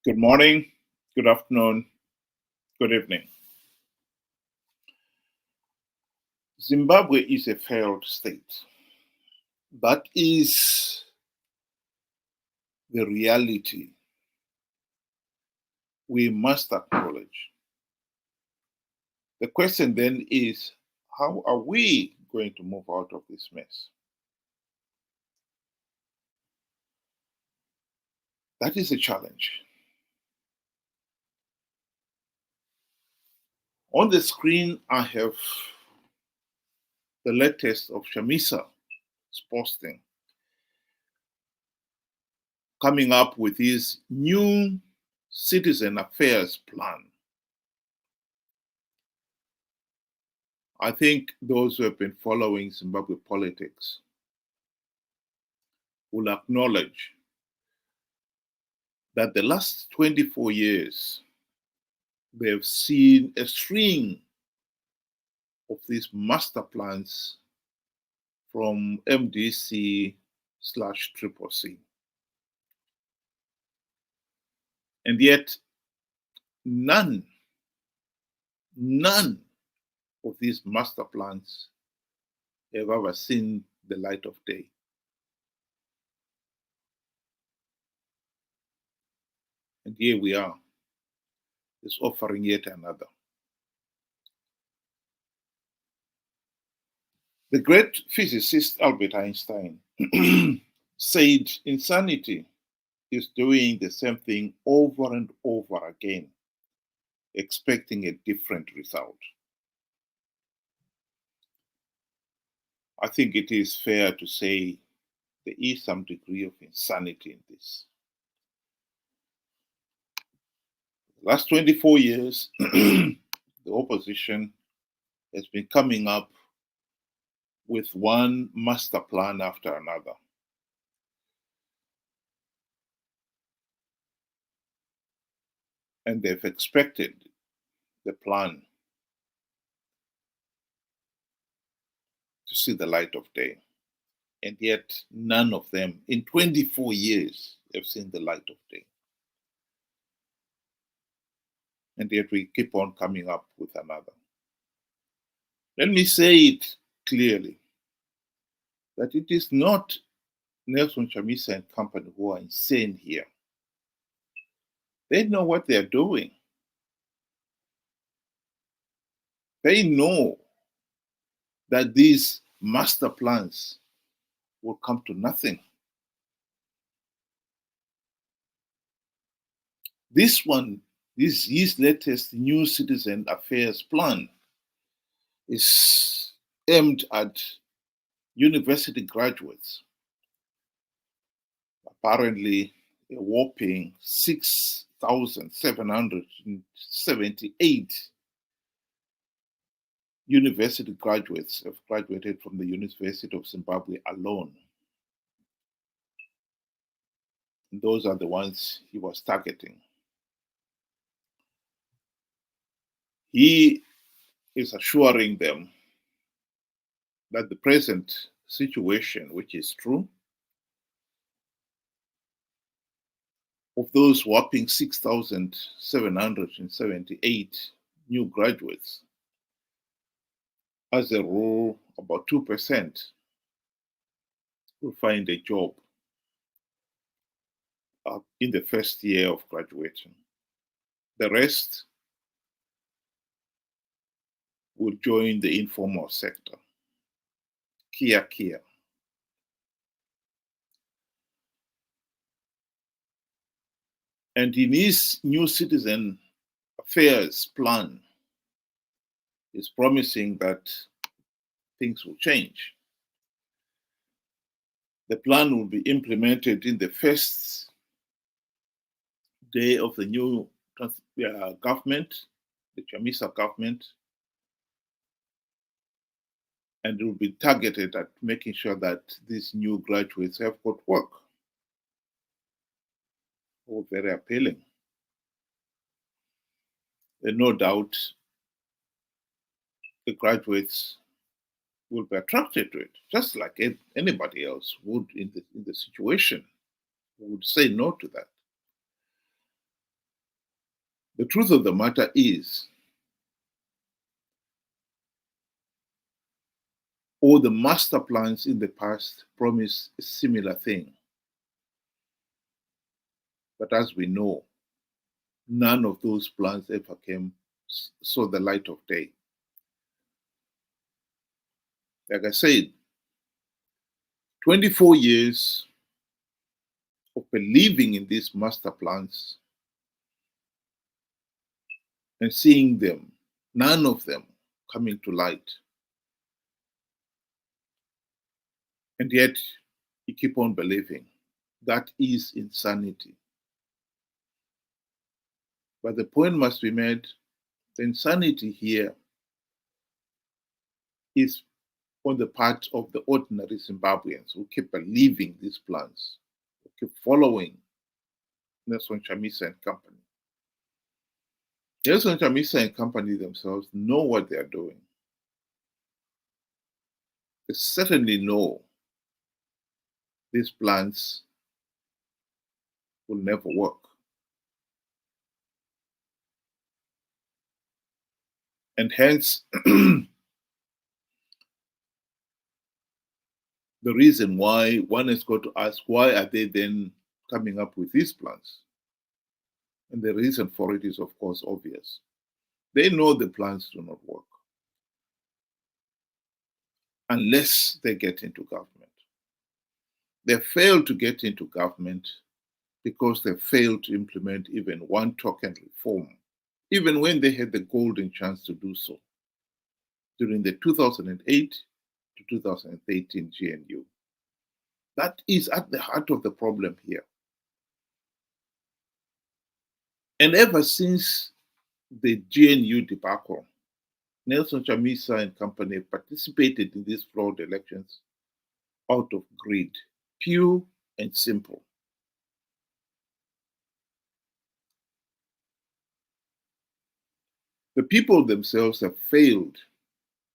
Good morning, good afternoon, good evening. Zimbabwe is a failed state. That is the reality we must acknowledge. The question then is, how are we going to move out of this mess? That is a challenge. On the screen, I have the latest of Chamisa's posting, coming up with his new citizen affairs plan. I think those who have been following Zimbabwe politics will acknowledge that the last 24 years, they have seen a string of these master plans from MDC/CCC. And yet, none of these master plans have ever seen the light of day. And here we are, is offering yet another. The great physicist Albert Einstein said insanity is doing the same thing over and over again, expecting a different result. I think it is fair to say there is some degree of insanity in this. The last 24 years, the opposition has been coming up with one master plan after another. And they've expected the plan to see the light of day. And yet, none of them in 24 years have seen the light of day. And yet, we keep on coming up with another. Let me say it clearly that it is not Nelson Chamisa and company who are insane here. They know what they're doing. They know that these master plans will come to nothing. This one, his latest new citizen affairs plan, is aimed at university graduates. Apparently, a whopping 6,778 university graduates have graduated from the University of Zimbabwe alone. And those are the ones he was targeting. He is assuring them that the present situation, which is true, of those whopping 6,778 new graduates, as a rule, about 2% will find a job in the first year of graduation. The rest will join the informal sector. Kia. And in his new citizen affairs plan, is promising that things will change. The plan will be implemented in the first day of the new government, the Chamisa government, and it will be targeted at making sure that these new graduates have got work. All very appealing. And no doubt the graduates will be attracted to it, just like anybody else would in the situation, would say no to that. The truth of the matter is, all the master plans in the past promised a similar thing. But as we know, none of those plans ever saw the light of day. Like I said, 24 years of believing in these master plans and seeing them, none of them coming to light. And yet, you keep on believing. That is insanity. But the point must be made, the insanity here is on the part of the ordinary Zimbabweans who keep believing these plans, who keep following Nelson Chamisa and company. Nelson Chamisa and company themselves know what they are doing. They certainly know these plans will never work. And hence, the reason why one has got to ask, why are they then coming up with these plans? And the reason for it is, of course, obvious. They know the plans do not work unless they get into government. They fail to get into government because they failed to implement even one token reform, even when they had the golden chance to do so during the 2008 to 2013 GNU. That is at the heart of the problem here. And ever since the GNU debacle, Nelson Chamisa and company participated in these fraud elections out of greed, pure and simple. The people themselves have failed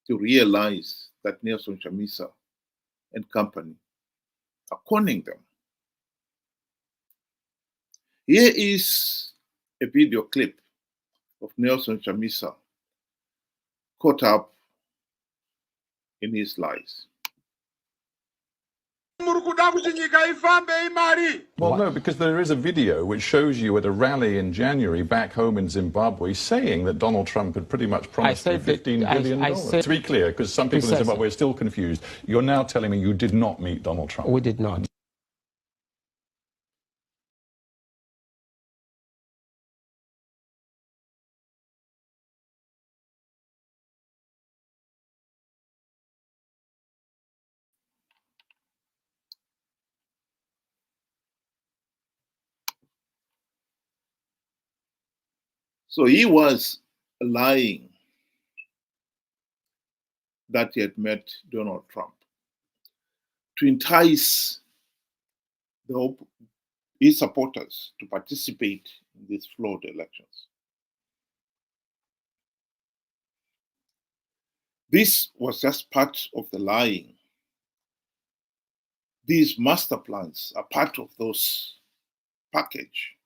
to realize that Nelson Chamisa and company are conning them. Here is a video clip of Nelson Chamisa caught up in his lies. Well, no, because there is a video which shows you at a rally in January back home in Zimbabwe saying that Donald Trump had pretty much promised you $15 billion. To be clear, because some people in Zimbabwe are still confused, you're now telling me you did not meet Donald Trump. We did not. So he was lying that he had met Donald Trump to entice his supporters to participate in these flawed elections. This was just part of the lying. These master plans are part of those package.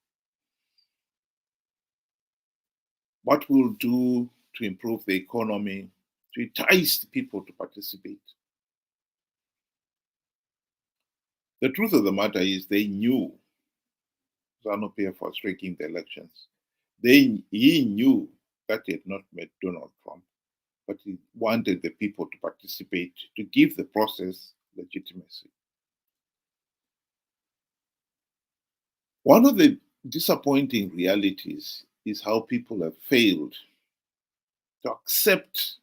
What we'll do to improve the economy, to entice people to participate. The truth of the matter is they knew ZANU-PF was rigging the elections. He knew that he had not met Donald Trump, but he wanted the people to participate to give the process legitimacy. One of the disappointing realities is how people have failed to accept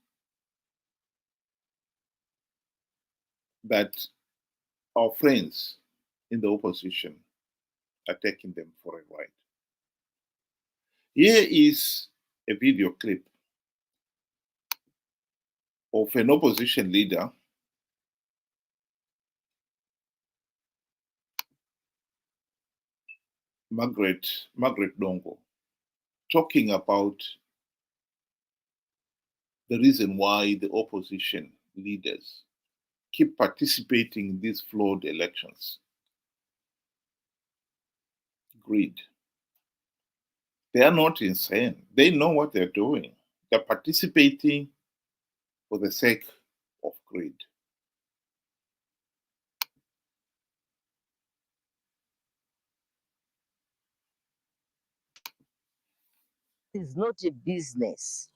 that our friends in the opposition are taking them for a ride. Here is a video clip of an opposition leader Margaret Dongo, talking about the reason why the opposition leaders keep participating in these flawed elections. Greed. They are not insane. They know what they're doing. They're participating for the sake of greed. It's not a business.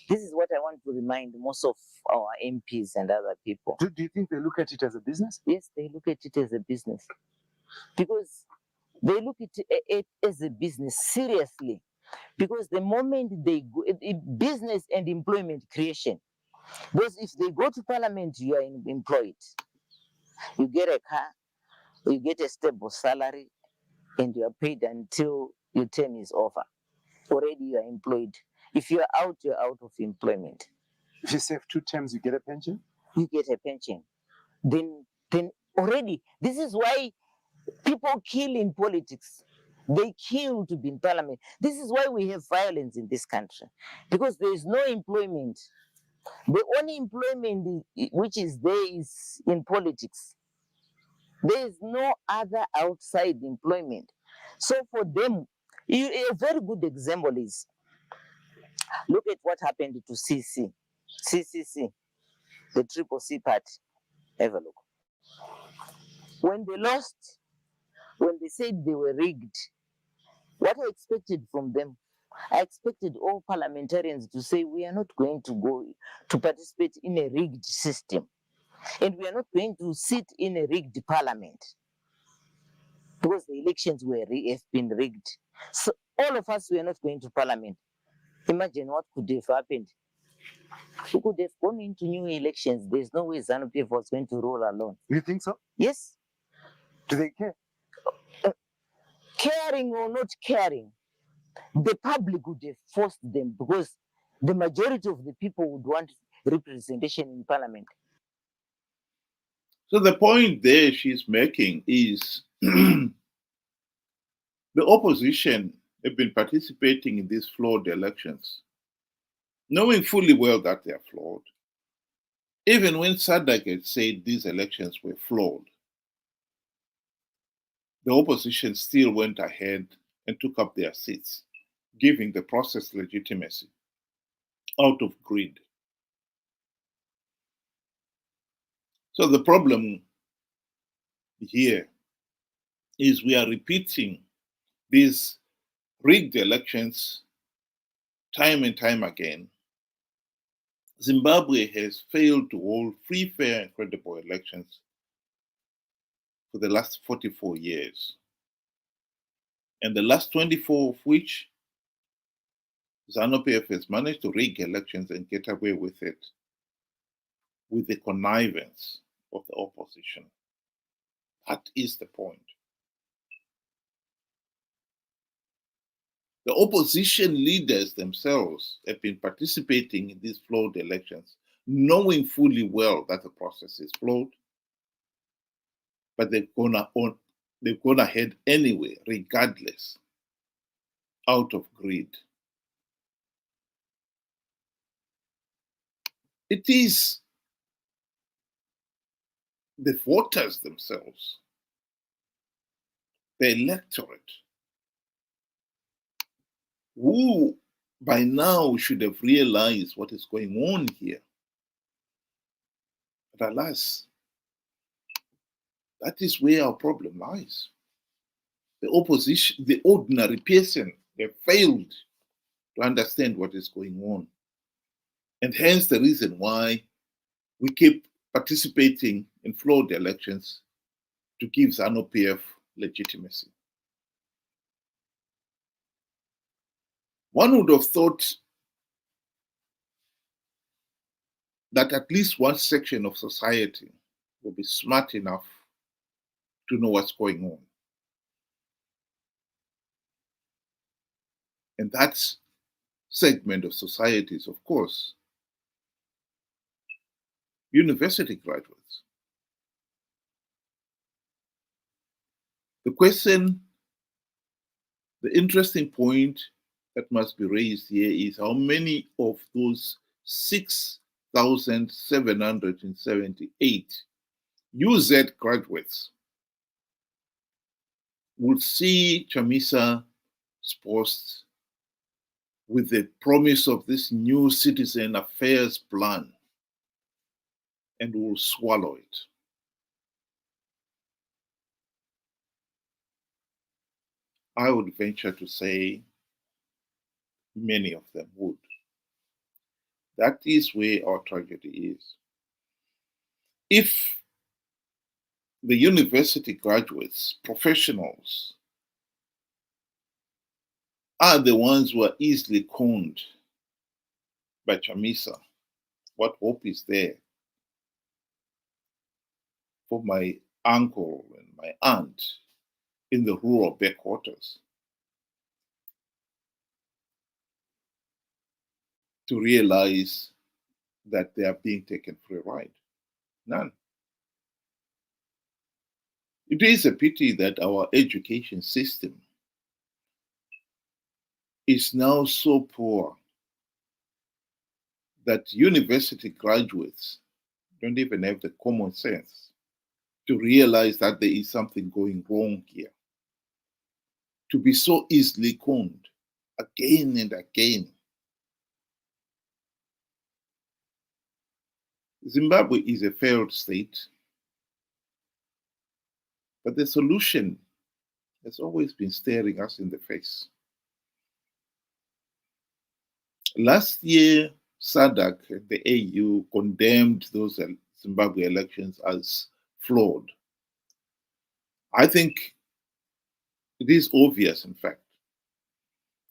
This is what I want to remind most of our MPs and other people. Do you think they look at it as a business? Yes, they look at it as a business. Because they look at it as a business, seriously. Because the moment they go, business and employment creation, because if they go to parliament, you are employed. You get a car, you get a stable salary, and you are paid until your term is over. Already you are employed. If you are out, you're out of employment. If you serve 2 terms, you get a pension? You get a pension. Then already, this is why people kill in politics. They kill to be in parliament. This is why we have violence in this country, because there is no employment. The only employment which is there is in politics. There is no other outside employment. So for them, a very good example is, look at what happened to CCC, the Triple C party. Have a look. When they lost, when they said they were rigged, what I expected from them, I expected all parliamentarians to say, we are not going to go to participate in a rigged system. And we are not going to sit in a rigged parliament. Because the elections have been rigged. So all of us were not going to parliament. Imagine what could have happened. We could have gone into new elections. There's no way ZANU-PF was going to roll alone. You think so? Yes. Do they care? Caring or not caring, the public would have forced them, because the majority of the people would want representation in parliament. So the point there she's making is the opposition have been participating in these flawed elections, knowing fully well that they are flawed. Even when SADC had said these elections were flawed, the opposition still went ahead and took up their seats, giving the process legitimacy out of greed. So the problem here is we are repeating these rigged elections time and time again. Zimbabwe has failed to hold free, fair, and credible elections for the last 44 years. And the last 24 of which ZANU-PF has managed to rig elections and get away with it with the connivance of the opposition. That is the point. The opposition leaders themselves have been participating in these flawed elections, knowing fully well that the process is flawed, but they've gone ahead anyway, regardless, out of greed. It is the voters themselves, the electorate, who by now should have realized what is going on here. But alas, that is where our problem lies. The opposition, the ordinary person, they failed to understand what is going on. And hence the reason why we keep participating in flawed elections to give ZANU-PF legitimacy. One would have thought that at least one section of society will be smart enough to know what's going on. And that segment of society is, of course, university graduates. The question, the interesting point that must be raised here is how many of those 6,778 UZ graduates would see Chamisa's post with the promise of this new citizen affairs plan and will swallow it. I would venture to say many of them would. That is where our tragedy is. If the university graduates, professionals, are the ones who are easily conned by Chamisa, what hope is there for my uncle and my aunt in the rural backwaters to realize that they are being taken for a ride? None. It is a pity that our education system is now so poor that university graduates don't even have the common sense to realize that there is something going wrong here. To be so easily conned again and again. Zimbabwe is a failed state, but the solution has always been staring us in the face. Last year, SADC and the AU condemned those Zimbabwe elections as flawed. I think it is obvious, in fact,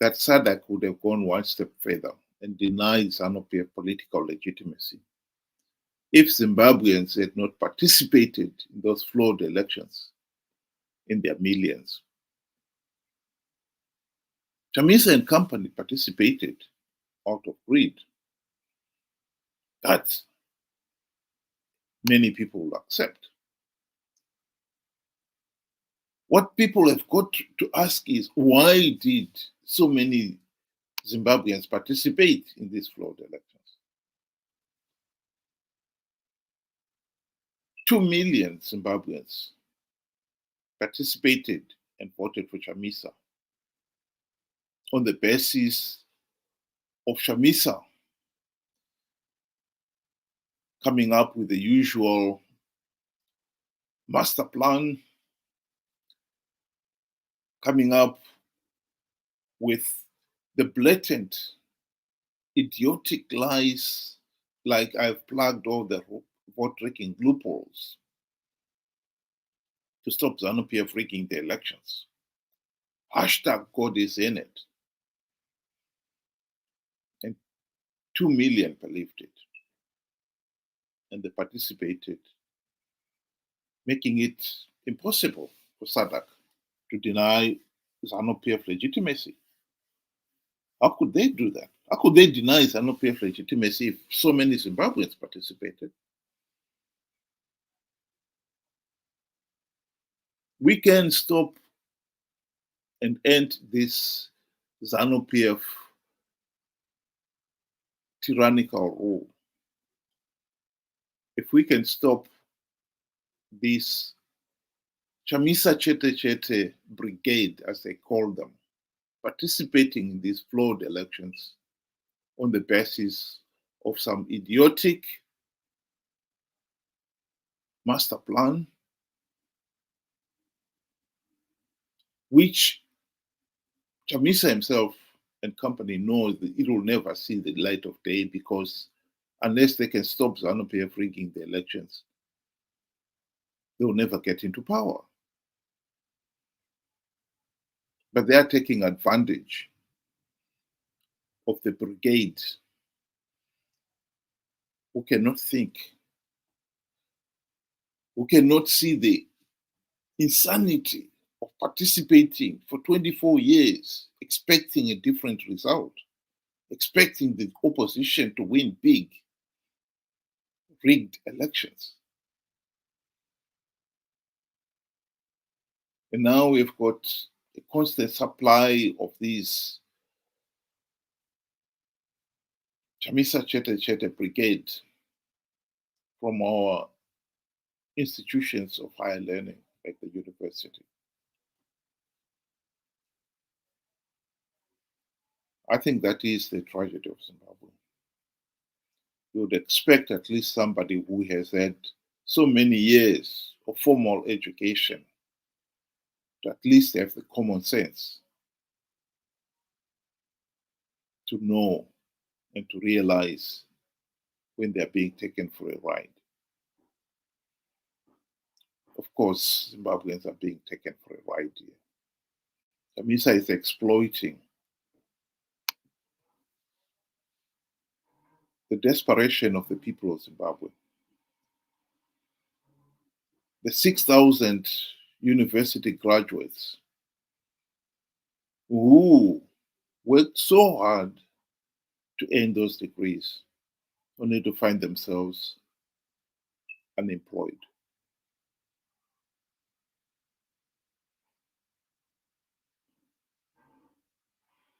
that SADC would have gone one step further and denied ZANU-PF political legitimacy if Zimbabweans had not participated in those flawed elections in their millions. Chamisa and company participated out of greed. That many people will accept. What people have got to ask is, why did so many Zimbabweans participate in these flawed elections? 2 million Zimbabweans participated and voted for Chamisa on the basis of Chamisa coming up with the usual master plan, coming up with the blatant, idiotic lies like I've plugged all the vote-rigging loopholes to stop ZANU-PF rigging the elections. Hashtag God is in it. And 2 million believed it. And they participated, making it impossible for SADC to deny ZANU-PF legitimacy. How could they do that? How could they deny ZANU-PF legitimacy if so many Zimbabweans participated? We can stop and end this ZANU-PF tyrannical rule if we can stop this Chamisa Chete brigade, as they call them, participating in these flawed elections on the basis of some idiotic master plan, which Chamisa himself and company knows that it will never see the light of day, because unless they can stop ZANU-PF rigging the elections, they will never get into power. But they are taking advantage of the brigade who cannot think, who cannot see the insanity of participating for 24 years, expecting a different result, expecting the opposition to win big, rigged elections. And now we've got a constant supply of these Chamisa Chete brigade from our institutions of higher learning like the university. I think that is the tragedy of Zimbabwe. You would expect at least somebody who has had so many years of formal education to at least have the common sense to know and to realize when they're being taken for a ride. Of course, Zimbabweans are being taken for a ride here. Chamisa is exploiting the desperation of the people of Zimbabwe. The 6,000 university graduates who worked so hard to earn those degrees only to find themselves unemployed.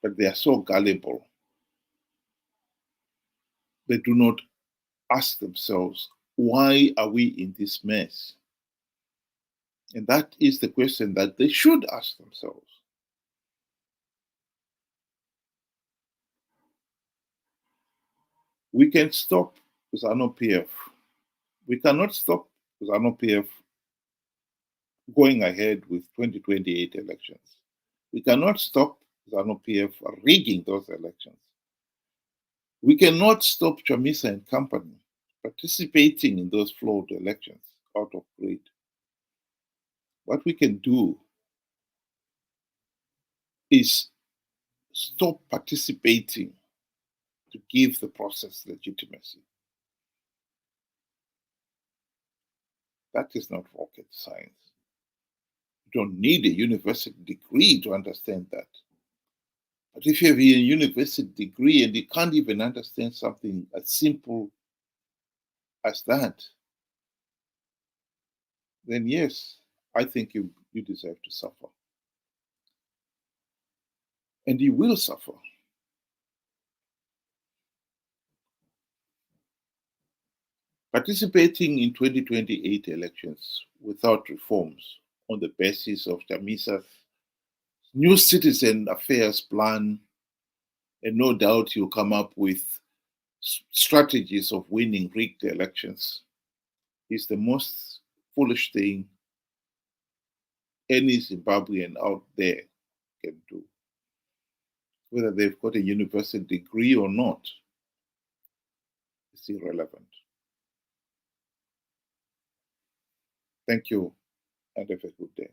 But they are so gullible. They do not ask themselves, why are we in this mess? And that is the question that they should ask themselves. We can stop ZANU-PF. We cannot stop ZANU-PF going ahead with 2028 elections. We cannot stop ZANU-PF rigging those elections. We cannot stop Chamisa and company participating in those flawed elections out of greed. What we can do is stop participating to give the process legitimacy. That is not rocket science. You don't need a university degree to understand that. But if you have a university degree and you can't even understand something as simple as that, then yes, I think you deserve to suffer. And you will suffer. Participating in 2028 elections without reforms on the basis of Chamisas' new citizen affairs plan, and no doubt he'll come up with strategies of winning rigged elections, is the most foolish thing any Zimbabwean out there can do. Whether they've got a university degree or not, it's irrelevant. Thank you, and have a good day.